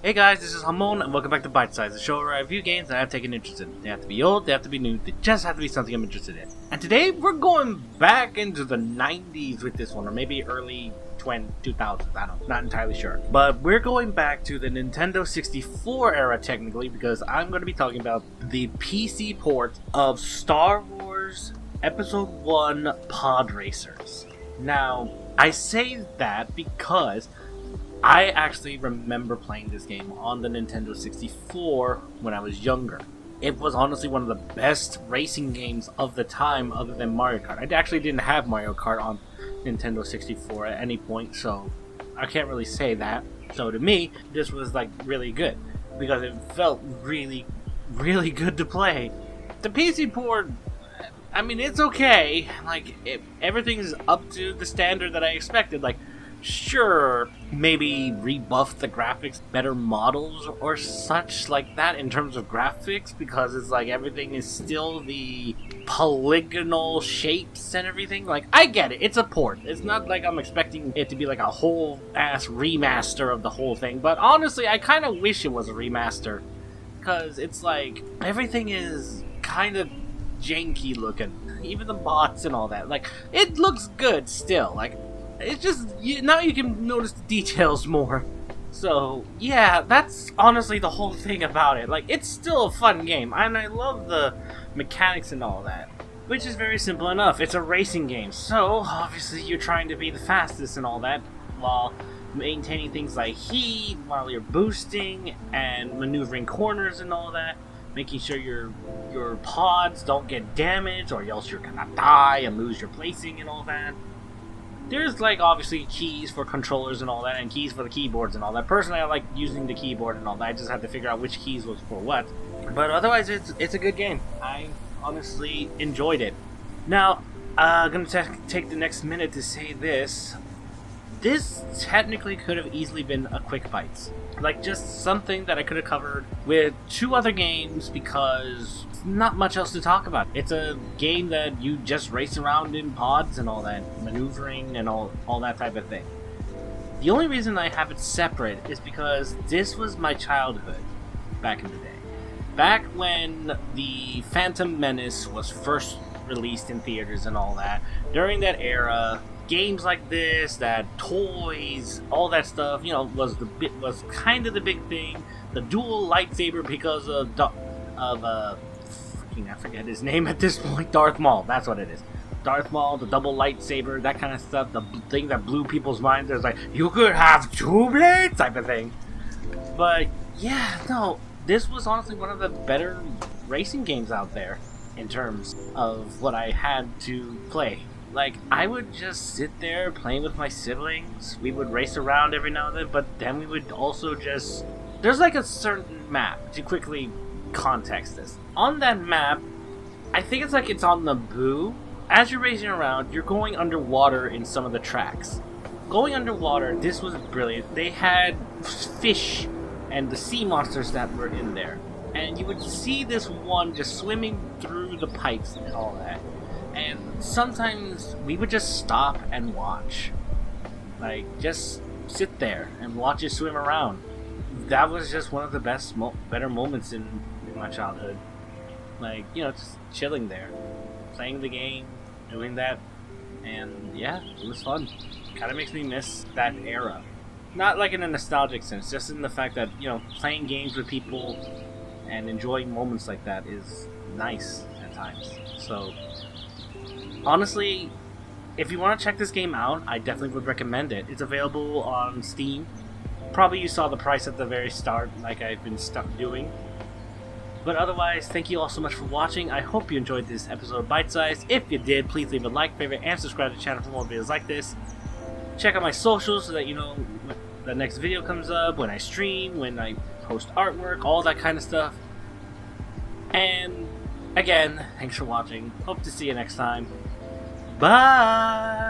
Hey guys, this is Hamon, and welcome back to Bytesize, the show where I review games that I've taken interest in. They have to be old, they have to be new, they just have to be something I'm interested in. And today, we're going back into the 90s with this one, or maybe early 2000s, I don't know, not entirely sure. But we're going back to the Nintendo 64 era, technically, because I'm going to be talking about the PC port of Star Wars Episode 1 Pod Racers. Now, I say that because I actually remember playing this game on the Nintendo 64 when I was younger. It was honestly one of the best racing games of the time other than Mario Kart. I actually didn't have Mario Kart on Nintendo 64 at any point, so I can't really say that. So to me, this was like really good because it felt really, really good to play. The PC port, I mean, it's okay. Like, everything is up to the standard that I expected. Like, sure, maybe rebuff the graphics, better models or such like that in terms of graphics, because it's like everything is still the polygonal shapes and everything. Like, I get it, it's a port. It's not like I'm expecting it to be like a whole ass remaster of the whole thing, but honestly, I kind of wish it was a remaster, because it's like everything is kind of janky looking, even the bots and all that. Like, it looks good still, like, it's just, now you can notice the details more. So, yeah, that's honestly the whole thing about it. Like, it's still a fun game, and I love the mechanics and all that, which is very simple enough. It's a racing game, so obviously you're trying to be the fastest and all that, while maintaining things like heat, while you're boosting, and maneuvering corners and all that, making sure your pods don't get damaged, or else you're gonna die and lose your placing and all that. There's, like, obviously keys for controllers and all that, and keys for the keyboards and all that. Personally, I like using the keyboard and all that. I just had to figure out which keys was for what. But otherwise, it's a good game. I honestly enjoyed it. Now, I'm going to take the next minute to say this. This technically could have easily been a quick bites. Like, just something that I could have covered with two other games, because not much else to talk about. It's a game that you just race around in pods and all that, maneuvering and all that type of thing. The only reason I have it separate is because this was my childhood back in the day. Back when the Phantom Menace was first released in theaters and all that, during that era, games like this, that toys, all that stuff, you know, was kind of the big thing. The dual lightsaber because of I forget his name at this point. Darth Maul, that's what it is. Darth Maul, the double lightsaber, that kind of stuff. The thing that blew people's minds. There's like, you could have two blades type of thing. But yeah, no, this was honestly one of the better racing games out there in terms of what I had to play. Like, I would just sit there playing with my siblings. We would race around every now and then, but then we would also just... There's like a certain map, to quickly context this. On that map, I think it's like it's on Naboo. As you're racing around, you're going underwater in some of the tracks. Going underwater, this was brilliant. They had fish and the sea monsters that were in there. And you would see this one just swimming through the pipes and all that. And sometimes we would just stop and watch. Like, just sit there and watch it swim around. That was just one of the better moments in my childhood. Like, you know, just chilling there, playing the game, doing that. And yeah, it was fun. Kind of makes me miss that era. Not like in a nostalgic sense, just in the fact that, you know, playing games with people and enjoying moments like that is nice at times. So, honestly, if you want to check this game out, I definitely would recommend it. It's available on Steam. Probably you saw the price at the very start, like I've been stuck doing. But otherwise, thank you all so much for watching. I hope you enjoyed this episode of Bite Size. If you did, please leave a like, favorite, and subscribe to the channel for more videos like this. Check out my socials so that you know when the next video comes up, when I stream, when I post artwork, all that kind of stuff. And again, thanks for watching. Hope to see you next time. Bye!